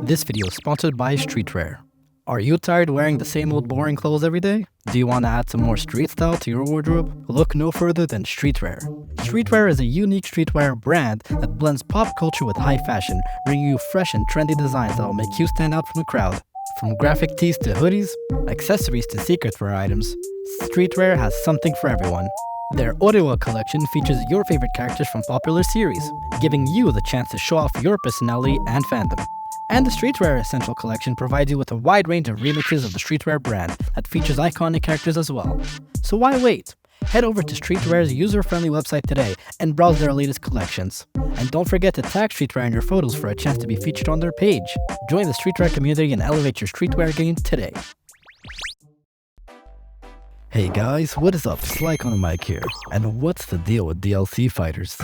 This video is sponsored by Streetwear. Are you tired wearing the same old boring clothes every day? Do you want to add some more street style to your wardrobe? Look no further than Streetwear. Streetwear is a unique streetwear brand that blends pop culture with high fashion, bringing you fresh and trendy designs that will make you stand out from the crowd. From graphic tees to hoodies, accessories to secret wear items, Streetwear has something for everyone. Their Orewa collection features your favorite characters from popular series, giving you the chance to show off your personality and fandom. And the Streetwear Essential collection provides you with a wide range of remixes of the Streetwear brand that features iconic characters as well. So why wait? Head over to Streetwear's user-friendly website today and browse their latest collections. And don't forget to tag Streetwear in your photos for a chance to be featured on their page. Join the Streetwear community and elevate your streetwear game today. Hey guys, what is up? Slyke on the mic here. And what's the deal with DLC fighters?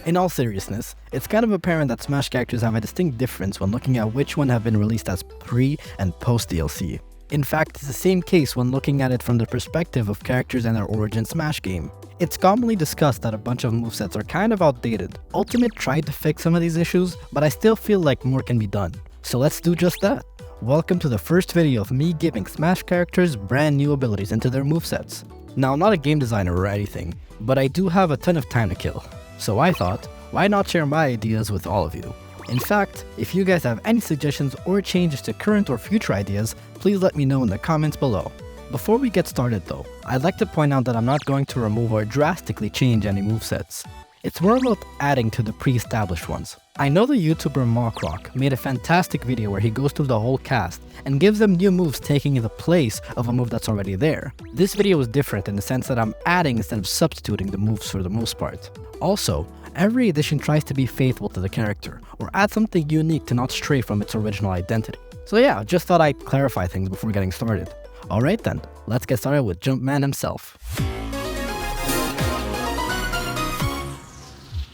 In all seriousness, it's kind of apparent that Smash characters have a distinct difference when looking at which one have been released as pre- and post-DLC. In fact, it's the same case when looking at it from the perspective of characters in their origin Smash game. It's commonly discussed that a bunch of movesets are kind of outdated. Ultimate tried to fix some of these issues, but I still feel like more can be done. So let's do just that. Welcome to the first video of me giving Smash characters brand new abilities into their movesets. Now, I'm not a game designer or anything, but I do have a ton of time to kill. So I thought, why not share my ideas with all of you? In fact, if you guys have any suggestions or changes to current or future ideas, please let me know in the comments below. Before we get started though, I'd like to point out that I'm not going to remove or drastically change any movesets. It's more about adding to the pre-established ones. I know the YouTuber Mockrock made a fantastic video where he goes through the whole cast and gives them new moves taking the place of a move that's already there. This video is different in the sense that I'm adding instead of substituting the moves for the most part. Also, every edition tries to be faithful to the character, or add something unique to not stray from its original identity. So yeah, just thought I'd clarify things before getting started. Alright then, let's get started with Jumpman himself.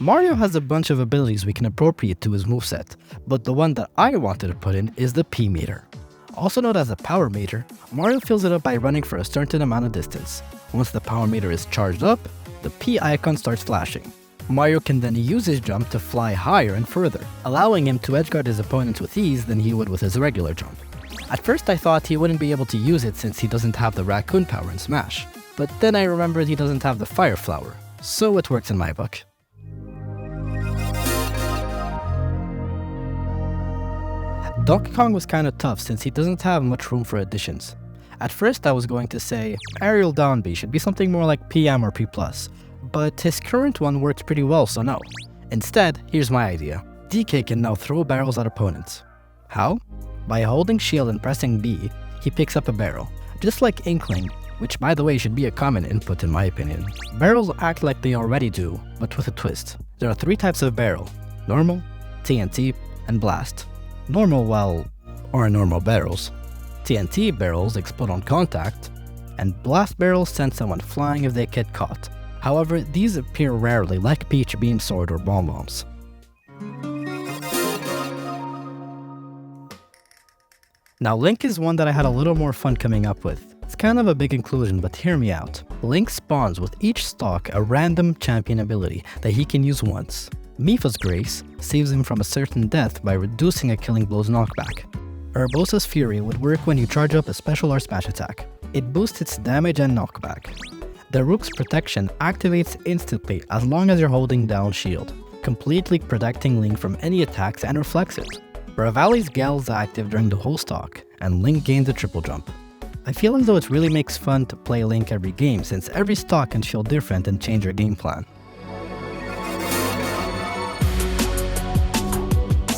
Mario has a bunch of abilities we can appropriate to his moveset, but the one that I wanted to put in is the P meter. Also known as a power meter, Mario fills it up by running for a certain amount of distance. Once the power meter is charged up, the P icon starts flashing. Mario can then use his jump to fly higher and further, allowing him to edgeguard his opponents with ease than he would with his regular jump. At first I thought he wouldn't be able to use it since he doesn't have the raccoon power in Smash, but then I remembered he doesn't have the fire flower, so it works in my book. Donkey Kong was kinda tough since he doesn't have much room for additions. At first I was going to say aerial down B should be something more like PM or P+, but his current one works pretty well, so no. Instead, here's my idea. DK can now throw barrels at opponents. How? By holding shield and pressing B, he picks up a barrel. Just like Inkling, which by the way should be a common input in my opinion. Barrels act like they already do, but with a twist. There are 3 types of barrel: normal, TNT, and blast. Normal, are normal barrels. TNT barrels explode on contact, and blast barrels send someone flying if they get caught. However, these appear rarely like Peach Beam Sword or Bomb Bombs. Now Link is one that I had a little more fun coming up with. It's kind of a big inclusion, but hear me out. Link spawns with each stock a random champion ability that he can use once. Mipha's Grace saves him from a certain death by reducing a killing blow's knockback. Urbosa's Fury would work when you charge up a special or smash attack. It boosts its damage and knockback. Daruk's Protection activates instantly as long as you're holding down shield, completely protecting Link from any attacks and reflects it. Bravali's Gale is active during the whole stock, and Link gains a triple jump. I feel as though it really makes fun to play Link every game since every stock can feel different and change your game plan.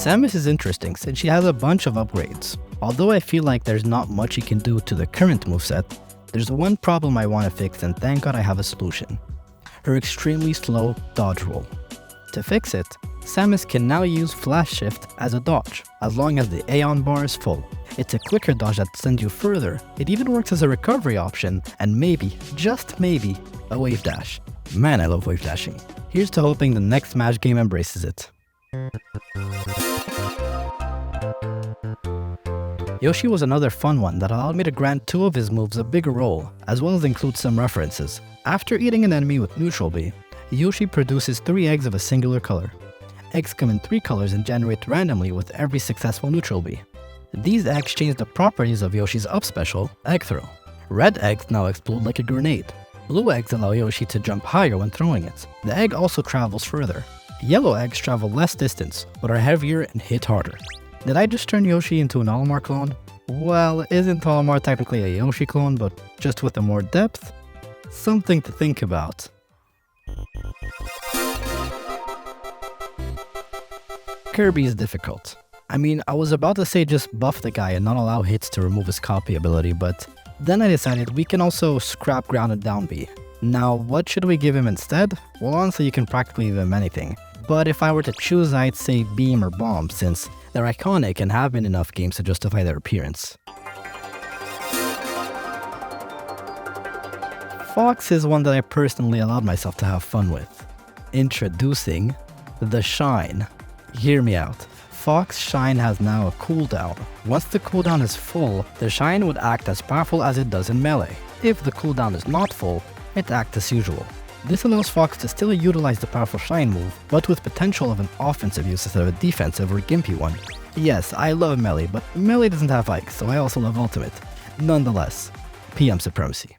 Samus is interesting since she has a bunch of upgrades. Although I feel like there's not much you can do to the current moveset, there's one problem I want to fix and thank God I have a solution. Her extremely slow dodge roll. To fix it, Samus can now use Flash Shift as a dodge, as long as the Aeon bar is full. It's a quicker dodge that sends you further, it even works as a recovery option, and maybe, just maybe, a wave dash. Man, I love wave dashing. Here's to hoping the next Smash game embraces it. Yoshi was another fun one that allowed me to grant 2 of his moves a bigger role, as well as include some references. After eating an enemy with neutral B, Yoshi produces 3 eggs of a singular color. Eggs come in 3 colors and generate randomly with every successful neutral bee. These eggs change the properties of Yoshi's up special, Egg Throw. Red eggs now explode like a grenade. Blue eggs allow Yoshi to jump higher when throwing it. The egg also travels further. Yellow eggs travel less distance, but are heavier and hit harder. Did I just turn Yoshi into an Olimar clone? Well, isn't Olimar technically a Yoshi clone, but just with a more depth? Something to think about. Kirby is difficult. I mean, I was about to say just buff the guy and not allow hits to remove his copy ability, but then I decided we can also scrap grounded down B. Now, what should we give him instead? Well, honestly, you can practically give him anything. But if I were to choose, I'd say Beam or Bomb, since they're iconic and have been enough games to justify their appearance. Fox is one that I personally allowed myself to have fun with. Introducing the Shine. Hear me out. Fox Shine has now a cooldown. Once the cooldown is full, the Shine would act as powerful as it does in Melee. If the cooldown is not full, it acts as usual. This allows Fox to still utilize the powerful Shine move, but with potential of an offensive use instead of a defensive or gimpy one. Yes, I love Melee, but Melee doesn't have Ike, so I also love Ultimate. Nonetheless, PM Supremacy.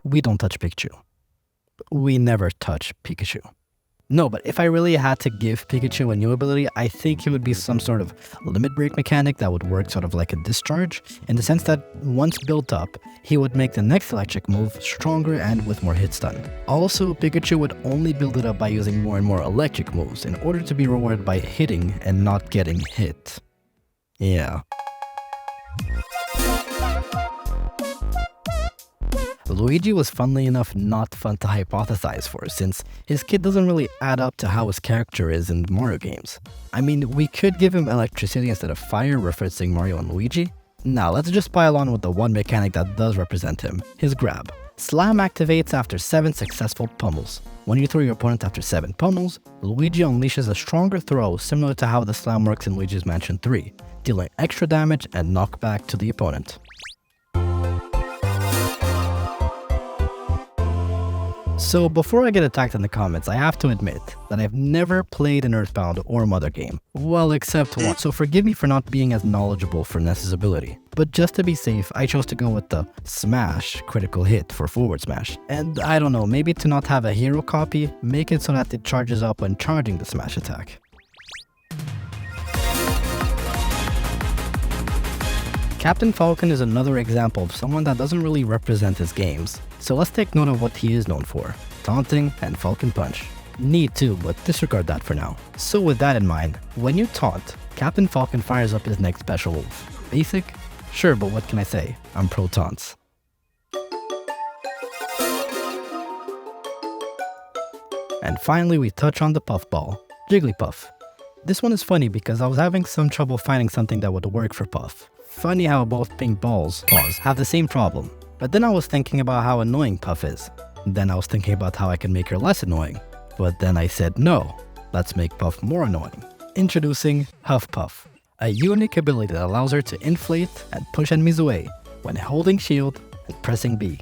We don't touch Pikachu. We never touch Pikachu. No, but if I really had to give Pikachu a new ability, I think it would be some sort of limit break mechanic that would work sort of like a discharge, in the sense that once built up, he would make the next electric move stronger and with more hit stun. Also, Pikachu would only build it up by using more and more electric moves in order to be rewarded by hitting and not getting hit. Yeah. Luigi was funnily enough not fun to hypothesize for, since his kit doesn't really add up to how his character is in Mario games. I mean, we could give him electricity instead of fire, referencing Mario and Luigi. Now let's just pile on with the one mechanic that does represent him, his grab. Slam activates after 7 successful pummels. When you throw your opponent after 7 pummels, Luigi unleashes a stronger throw similar to how the slam works in Luigi's Mansion 3, dealing extra damage and knockback to the opponent. So before I get attacked in the comments, I have to admit that I've never played an Earthbound or Mother game. Well, except one, so forgive me for not being as knowledgeable for Ness's ability. But just to be safe, I chose to go with the Smash critical hit for forward smash. And I don't know, maybe to not have a hero copy, make it so that it charges up when charging the smash attack. Captain Falcon is another example of someone that doesn't really represent his games. So let's take note of what he is known for: taunting and Falcon Punch. Need too, but disregard that for now. So with that in mind, when you taunt, Captain Falcon fires up his next special move. Basic? Sure, but what can I say? I'm pro taunts. And finally we touch on the puffball, Jigglypuff. This one is funny because I was having some trouble finding something that would work for Puff. Funny how both pink balls, have the same problem. But then I was thinking about how annoying Puff is. Then I was thinking about how I can make her less annoying. But then I said no, let's make Puff more annoying. Introducing Huff Puff, a unique ability that allows her to inflate and push enemies away when holding shield and pressing B,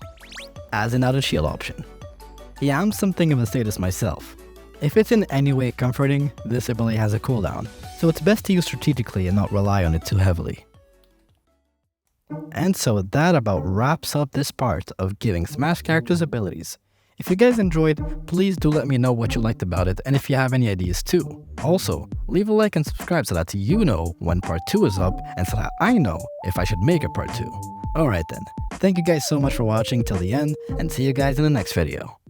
as an out of shield option. Yeah, I'm something of a sadist myself. If it's in any way comforting, this ability has a cooldown, so it's best to use strategically and not rely on it too heavily. And so that about wraps up this part of giving Smash characters abilities. If you guys enjoyed, please do let me know what you liked about it and if you have any ideas too. Also, leave a like and subscribe so that you know when part 2 is up and so that I know if I should make a part 2. Alright then, thank you guys so much for watching till the end and see you guys in the next video.